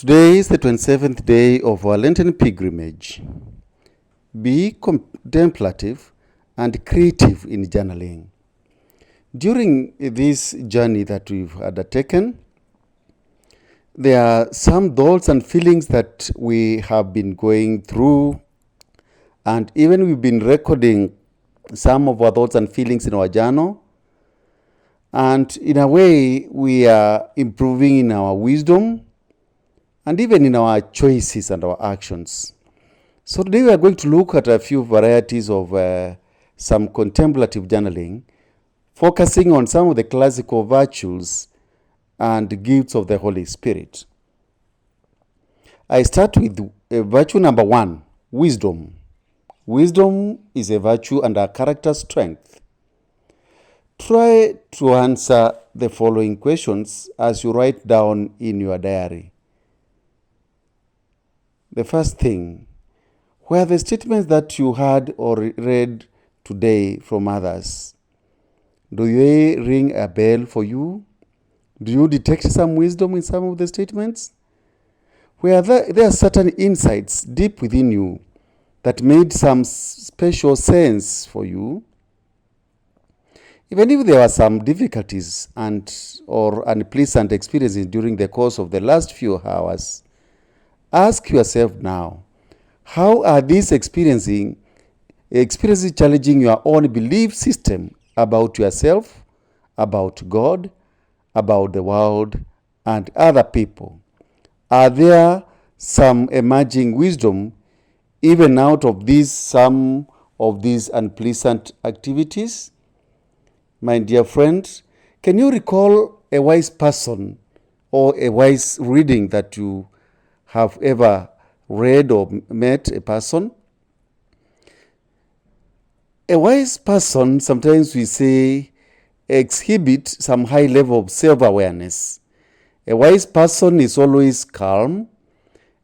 Today is the 27th day of our Lenten pilgrimage. Be contemplative and creative in journaling. During this journey that we've undertaken, there are some thoughts and feelings that we have been going through, and even we've been recording some of our thoughts and feelings in our journal. And in a way, we are improving in our wisdom and even in our choices and our actions. So today we are going to look at a few varieties of some contemplative journaling, focusing on some of the classical virtues and gifts of the Holy Spirit. I start with virtue number 1, wisdom. Wisdom is a virtue and a character strength. Try to answer the following questions as you write down in your diary. The first thing, were the statements that you heard or read today from others, do they ring a bell for you? Do you detect some wisdom in some of the statements? Were there are certain insights deep within you that made some special sense for you? Even if there were some difficulties or unpleasant experiences during the course of the last few hours, ask yourself now, how are these experiences challenging your own belief system about yourself, about God, about the world, and other people? Are there some emerging wisdom even out of some of these unpleasant activities? My dear friend, can you recall a wise person or a wise reading that you have ever read or met a person? A wise person, sometimes we say, exhibits some high level of self-awareness. A wise person is always calm.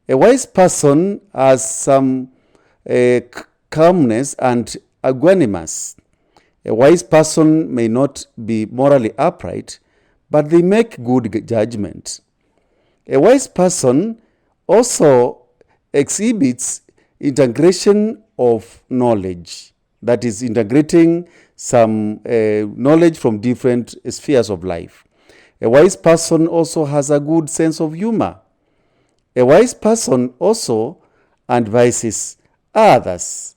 A wise person has some calmness and equanimous. A wise person may not be morally upright, but they make good judgment. A wise person also exhibits integration of knowledge, that is, integrating some knowledge from different spheres of life. A wise person also has a good sense of humor. A wise person also advises others.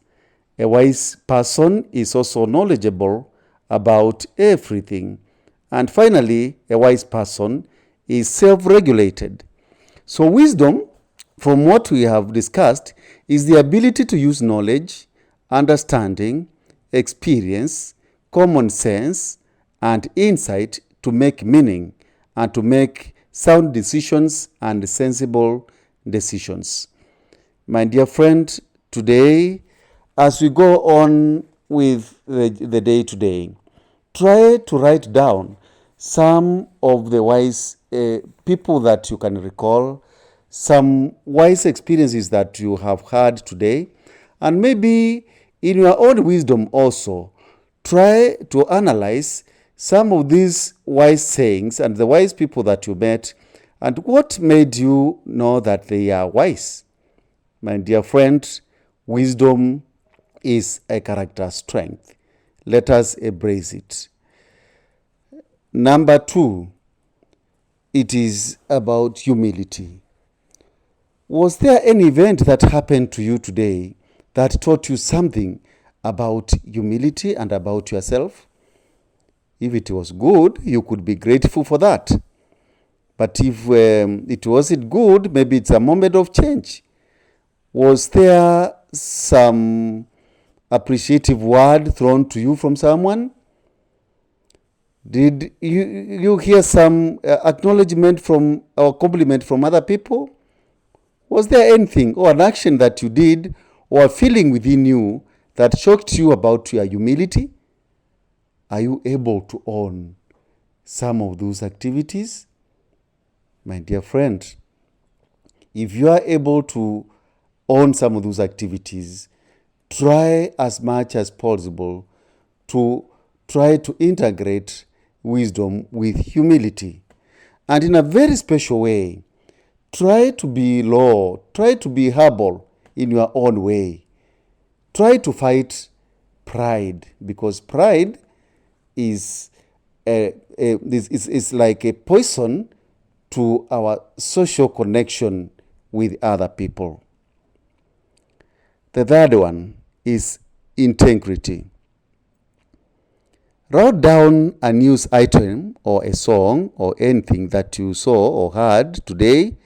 A wise person is also knowledgeable about everything. And finally, a wise person is self-regulated. So wisdom, from what we have discussed, is the ability to use knowledge, understanding, experience, common sense, and insight to make meaning and to make sound decisions and sensible decisions. My dear friend, today, as we go on with the day today, try to write down some of the wise people that you can recall, some wise experiences that you have had today, and maybe in your own wisdom also, try to analyze some of these wise sayings and the wise people that you met, and what made you know that they are wise. My dear friend, wisdom is a character strength. Let us embrace it. Number 2, it is about humility. Was there any event that happened to you today that taught you something about humility and about yourself? If it was good, you could be grateful for that. But if it wasn't good, maybe it's a moment of change. Was there some appreciative word thrown to you from someone? Did you hear some acknowledgement from or compliment from other people? Was there anything or an action that you did or a feeling within you that shocked you about your humility? Are you able to own some of those activities? My dear friend, if you are able to own some of those activities, try as much as possible to try to integrate wisdom with humility. And in a very special way, Try to be low. Try to be humble in your own way. Try to fight pride, because pride is like a poison to our social connection with other people. The third one is integrity. Write down a news item or a song or anything that you saw or heard today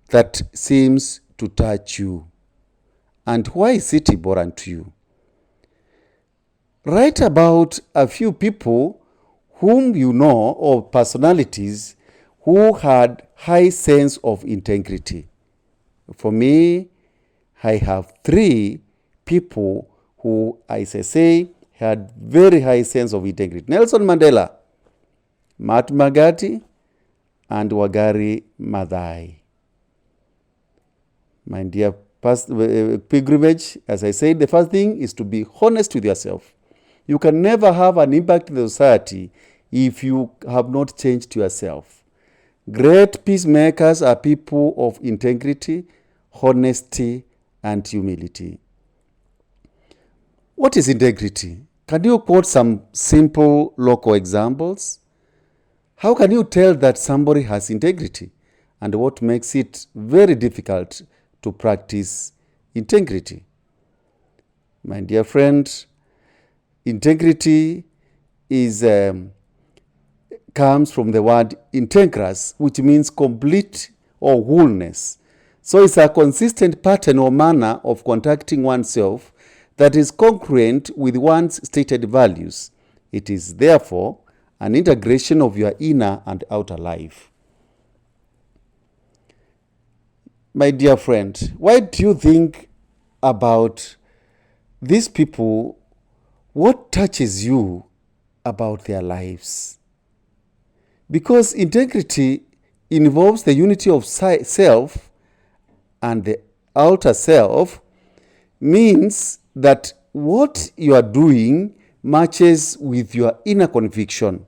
that seems to touch you. And why is it important to you? Write about a few people whom you know, or personalities who had high sense of integrity. For me, I have 3 people who, as I say, had very high sense of integrity. Nelson Mandela, Mahatma Gandhi, and Wangari Maathai. My dear pilgrimage, as I said, the first thing is to be honest with yourself. You can never have an impact in the society if you have not changed yourself. Great peacemakers are people of integrity, honesty, and humility. What is integrity? Can you quote some simple local examples? How can you tell that somebody has integrity? And what makes it very difficult to practice integrity? My dear friend, integrity comes from the word integras, which means complete or wholeness. So it's a consistent pattern or manner of conducting oneself that is congruent with one's stated values. It is therefore an integration of your inner and outer life. My dear friend, why do you think about these people? What touches you about their lives? Because integrity involves the unity of self, and the outer self means that what you are doing matches with your inner conviction.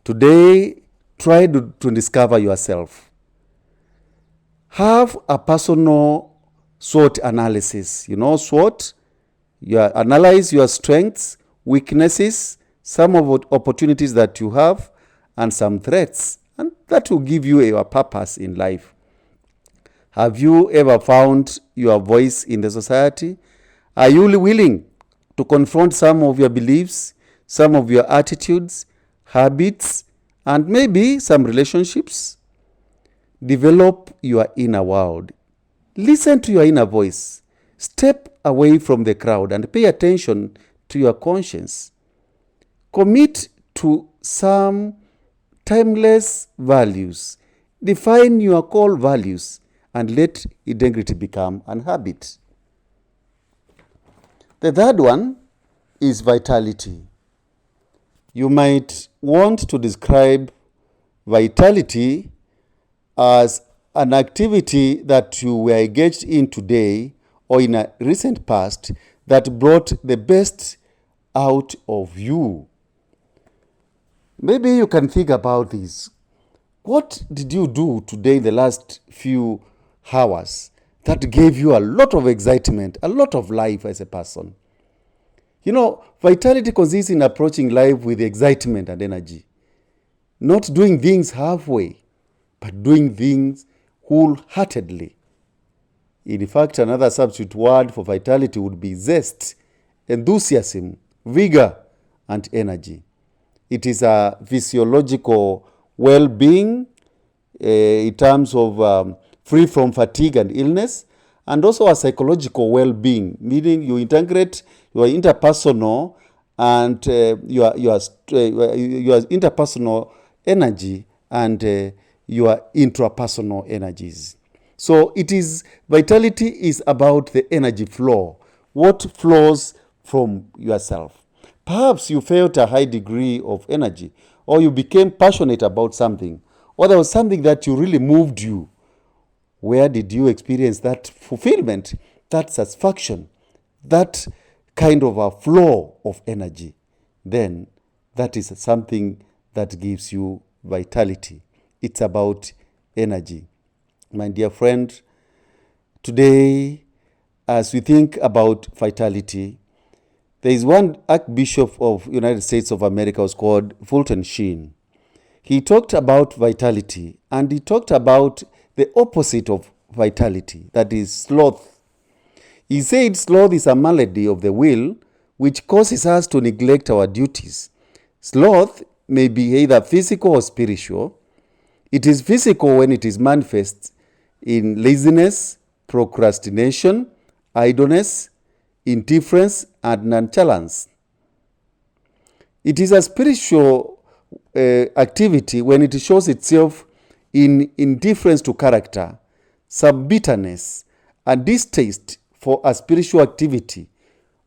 Today, try to discover yourself. Have a personal SWOT analysis. You know SWOT? You analyze your strengths, weaknesses, some of the opportunities that you have, and some threats. And that will give you your purpose in life. Have you ever found your voice in the society? Are you willing to confront some of your beliefs, some of your attitudes, habits, and maybe some relationships? Develop your inner world. Listen to your inner voice. Step away from the crowd and pay attention to your conscience. Commit to some timeless values. Define your core values and let integrity become an habit. The third one is vitality. You might want to describe vitality as an activity that you were engaged in today or in a recent past that brought the best out of you. Maybe you can think about this. What did you do today in the last few hours that gave you a lot of excitement, a lot of life as a person? You know, vitality consists in approaching life with excitement and energy. Not doing things halfway, but doing things wholeheartedly. In fact, another substitute word for vitality would be zest, enthusiasm, vigor, and energy. It is a physiological well-being in terms of free from fatigue and illness, and also a psychological well-being, meaning you integrate your interpersonal and your interpersonal energy and your intrapersonal energies. So vitality is about the energy flow, what flows from yourself. Perhaps you felt a high degree of energy, or you became passionate about something, or there was something that really moved you. Where did you experience that fulfillment, that satisfaction, that kind of a flow of energy? Then that is something that gives you vitality. It's about energy. My dear friend, today, as we think about vitality, there is one Archbishop of United States of America was called Fulton Sheen. He talked about vitality, and he talked about the opposite of vitality, that is sloth. He said sloth is a malady of the will which causes us to neglect our duties. Sloth may be either physical or spiritual. It is physical when it is manifest in laziness, procrastination, idleness, indifference, and nonchalance. It is a spiritual activity when it shows itself in indifference to character, some bitterness, a distaste for a spiritual activity,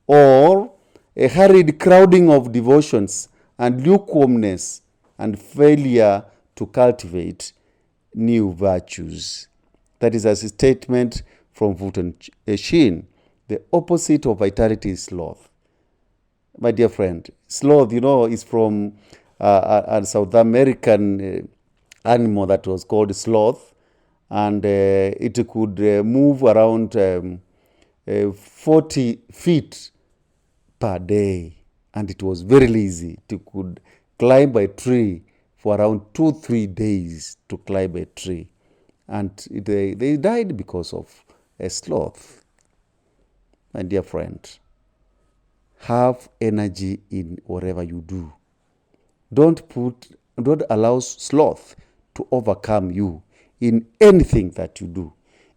or a hurried crowding of devotions and lukewarmness and failure to cultivate new virtues. That is a statement from Fulton Sheen. The opposite of vitality is sloth. My dear friend, sloth, is from a South American animal that was called sloth, and it could move around 40 feet per day, and it was very lazy. It could climb a tree for around 2-3 days to climb a tree, and they died because of a sloth. My dear friend, have energy in whatever you do. Don't allow sloth to overcome you in anything that you do.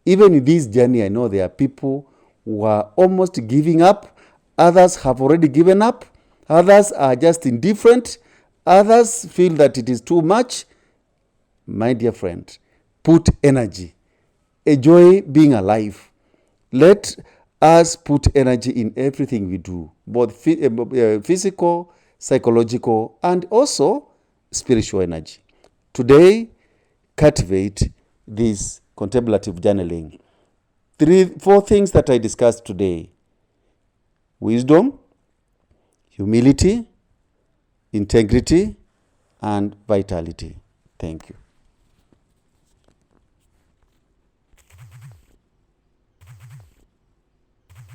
Even in this journey, I know there are people who are almost giving up. Others have already given up. Others are just indifferent. Others feel that it is too much. My dear friend, put energy. Enjoy being alive. Let us put energy in everything we do, both physical, psychological, and also spiritual energy. Today, cultivate this contemplative journaling. 4 things that I discussed today: wisdom, humility, integrity, and vitality. Thank you.